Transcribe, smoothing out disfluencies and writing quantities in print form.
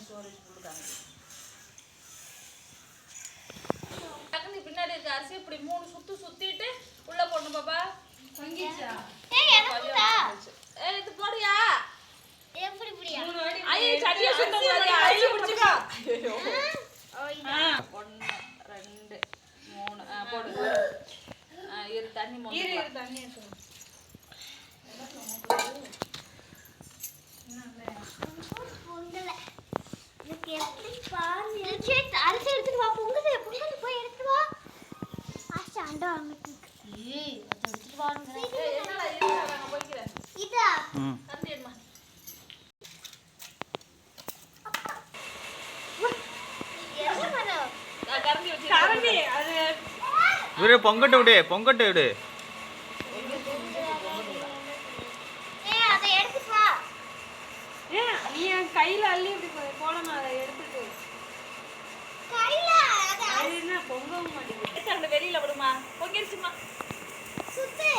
Storage கொடுக்காங்க. டக்குனு பின்னாடி இருக்க அரிசி இப்படி 3 சுத்து சுத்திட்டு உள்ள போடணும் பாப்பா. பொங்கிச்சா? இது போடியா? எப்படி புடியா? 3 வாட்டி ஐயே சட்டிய சுத்தம் பண்ணி ஐயே புடிச்சுக்கோ. ஐயோ. 1 2 3 போடு. இரு தண்ணி மொண்டு. இரு தண்ணி எடுத்து. பொங்கல. இதுக்கு எப்படி பாரு. அரிசி எடுத்துட்டு வா. பொங்கல் போய் எடுத்து வா. ஆஷா அண்டா வாங்கிட்டு. ஏய் அத எடுத்துட்டு வாங்க. என்னடா இது நான் போய்க்கிறேன். இதா. தண்ணி எடுமா. என்ன பண்ணு? கரண்டி வச்சு. கரண்டி அது இவரே பொங்கட்டு விடு. ஏய் அத எடுத்துட்டு வா. ஏன் நீ என் கையில அள்ளி இப்படி போடணும். அதை எடுத்துட்டு கையில அது என்ன பொங்கவும் மாட்டேங்குது. வெளியில விடுமா. பொங்கிருச்சுமா. சுத்து.